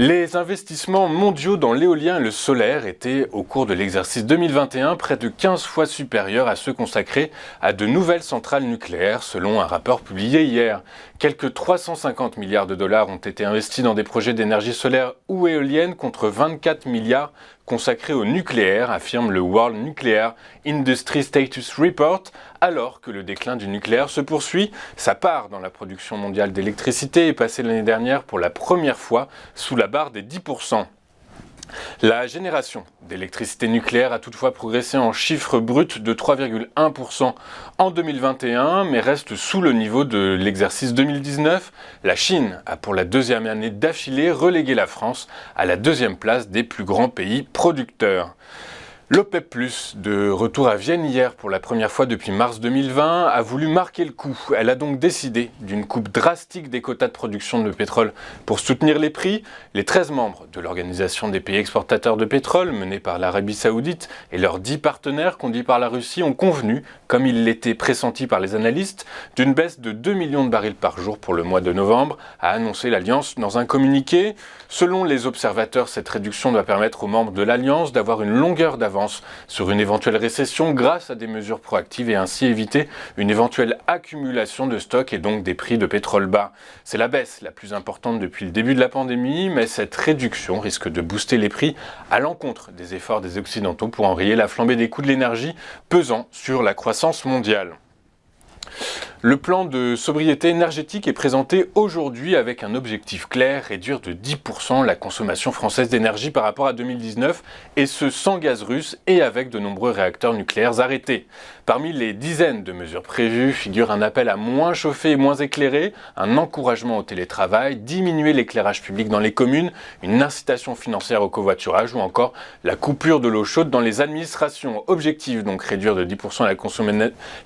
Les investissements mondiaux dans l'éolien et le solaire étaient, au cours de l'exercice 2021, près de 15 fois supérieurs à ceux consacrés à de nouvelles centrales nucléaires, selon un rapport publié hier. Quelques 350 milliards de dollars ont été investis dans des projets d'énergie solaire ou éolienne contre 24 milliards consacrés au nucléaire, affirme le World Nuclear Industry Status Report, alors que le déclin du nucléaire se poursuit. Sa part dans la production mondiale d'électricité est passée l'année dernière pour la première fois sous la barre des 10%. La génération d'électricité nucléaire a toutefois progressé en chiffre brut de 3,1% en 2021, mais reste sous le niveau de l'exercice 2019. La Chine a pour la deuxième année d'affilée relégué la France à la deuxième place des plus grands pays producteurs. L'OPEP+, de retour à Vienne hier pour la première fois depuis mars 2020, a voulu marquer le coup. Elle a donc décidé d'une coupe drastique des quotas de production de pétrole pour soutenir les prix. Les 13 membres de l'Organisation des pays exportateurs de pétrole, menée par l'Arabie Saoudite, et leurs 10 partenaires conduits par la Russie, ont convenu, comme il l'était pressenti par les analystes, d'une baisse de 2 millions de barils par jour pour le mois de novembre, a annoncé l'Alliance dans un communiqué. Selon les observateurs, cette réduction doit permettre aux membres de l'Alliance d'avoir une longueur d'avance sur une éventuelle récession grâce à des mesures proactives et ainsi éviter une éventuelle accumulation de stocks et donc des prix de pétrole bas. C'est la baisse la plus importante depuis le début de la pandémie, mais cette réduction risque de booster les prix à l'encontre des efforts des Occidentaux pour enrayer la flambée des coûts de l'énergie pesant sur la croissance mondiale. Le plan de sobriété énergétique est présenté aujourd'hui avec un objectif clair, réduire de 10% la consommation française d'énergie par rapport à 2019, et ce sans gaz russe et avec de nombreux réacteurs nucléaires arrêtés. Parmi les dizaines de mesures prévues figure un appel à moins chauffer et moins éclairer, un encouragement au télétravail, diminuer l'éclairage public dans les communes, une incitation financière au covoiturage ou encore la coupure de l'eau chaude dans les administrations. Objectif donc réduire de 10%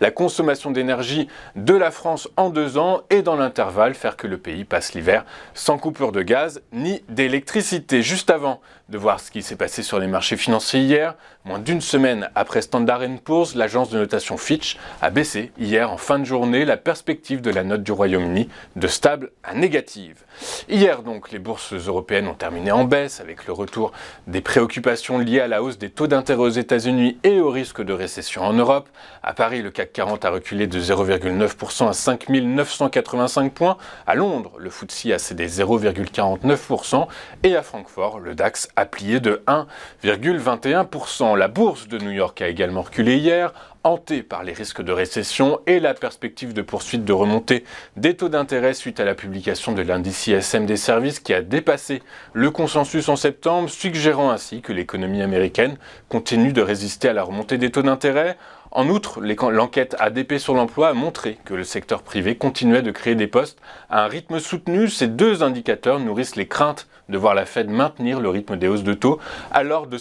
la consommation d'énergie de la France en 2 ans et dans l'intervalle faire que le pays passe l'hiver sans coupure de gaz ni d'électricité. Juste avant de voir ce qui s'est passé sur les marchés financiers hier, moins d'une semaine après Standard & Poor's, l'agence de notation Fitch a baissé hier en fin de journée la perspective de la note du Royaume-Uni de stable à négative. Hier donc, les bourses européennes ont terminé en baisse avec le retour des préoccupations liées à la hausse des taux d'intérêt aux États-Unis et au risque de récession en Europe. À Paris, le CAC 40 a reculé de 0,9% à 5 985 points. À Londres, le FTSE a cédé 0,49% et à Francfort, le DAX a plié de 1,21%. La bourse de New York a également reculé hier, hantée par les risques de récession et la perspective de poursuite de remontée des taux d'intérêt suite à la publication de l'indice ISM des services qui a dépassé le consensus en septembre, suggérant ainsi que l'économie américaine continue de résister à la remontée des taux d'intérêt. En outre, l'enquête ADP sur l'emploi a montré que le secteur privé continuait de créer des postes à un rythme soutenu. Ces deux indicateurs nourrissent les craintes de voir la Fed maintenir le rythme des hausses de taux lors de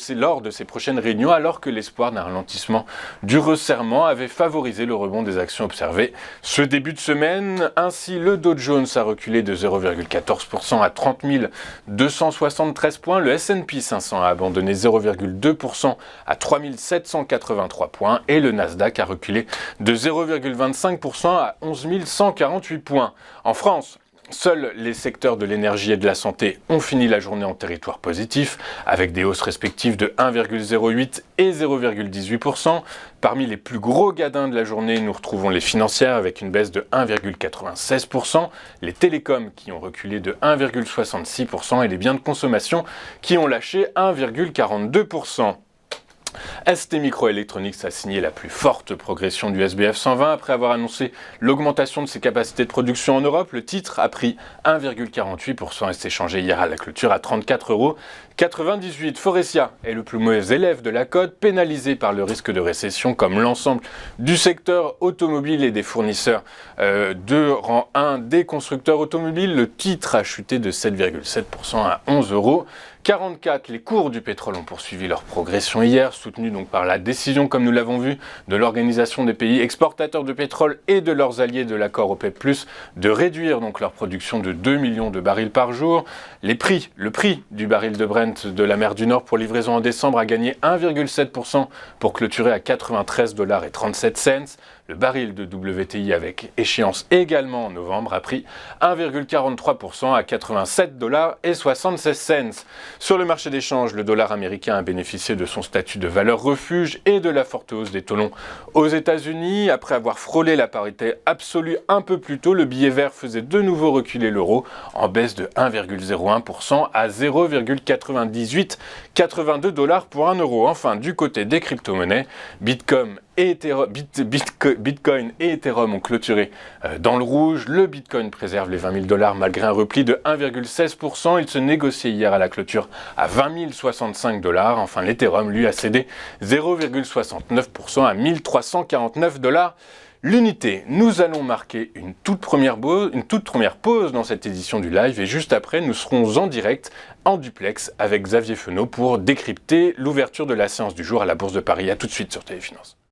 ses prochaines réunions, alors que l'espoir d'un ralentissement du resserrement avait favorisé le rebond des actions observées ce début de semaine. Ainsi, le Dow Jones a reculé de 0,14% à 30 273 points. Le S&P 500 a abandonné 0,2% à 3 783 points et le Nasdaq a reculé de 0,25% à 11 148 points. En France, seuls les secteurs de l'énergie et de la santé ont fini la journée en territoire positif, avec des hausses respectives de 1,08 et 0,18%. Parmi les plus gros gadins de la journée, nous retrouvons les financières avec une baisse de 1,96%, les télécoms qui ont reculé de 1,66% et les biens de consommation qui ont lâché 1,42%. ST Microelectronics a signé la plus forte progression du SBF 120 après avoir annoncé l'augmentation de ses capacités de production en Europe. Le titre a pris 1,48% et s'est échangé hier à la clôture à 34,98 €. Forestia est le plus mauvais élève de la cote, pénalisé par le risque de récession comme l'ensemble du secteur automobile et des fournisseurs de rang 1 des constructeurs automobiles. Le titre a chuté de 7,7% à 11,90 €. 44, les cours du pétrole ont poursuivi leur progression hier, soutenus donc par la décision, comme nous l'avons vu, de l'Organisation des pays exportateurs de pétrole et de leurs alliés de l'accord OPEP+, de réduire donc leur production de 2 millions de barils par jour. Le prix du baril de Brent de la mer du Nord pour livraison en décembre a gagné 1,7% pour clôturer à 93,37 $. Le baril de WTI avec échéance également en novembre a pris 1,43% à 87,76 $. Sur le marché des changes, le dollar américain a bénéficié de son statut de valeur refuge et de la forte hausse des taux longs aux États-Unis. Après avoir frôlé la parité absolue un peu plus tôt, le billet vert faisait de nouveau reculer l'euro en baisse de 1,01% à 0,9882 $ pour 1 euro. Enfin, du côté des crypto-monnaies, Bitcoin et Ethereum ont clôturé dans le rouge. Le Bitcoin préserve les 20 000 $ malgré un repli de 1,16%. Il se négociait hier à la clôture à 20 065 $. Enfin, l'Ethereum, lui, a cédé 0,69% à 1 349 $ l'unité. Nous allons marquer une toute première pause dans cette édition du live et juste après, nous serons en direct, en duplex, avec Xavier Fenot pour décrypter l'ouverture de la séance du jour à la Bourse de Paris. A tout de suite sur Téléfinance.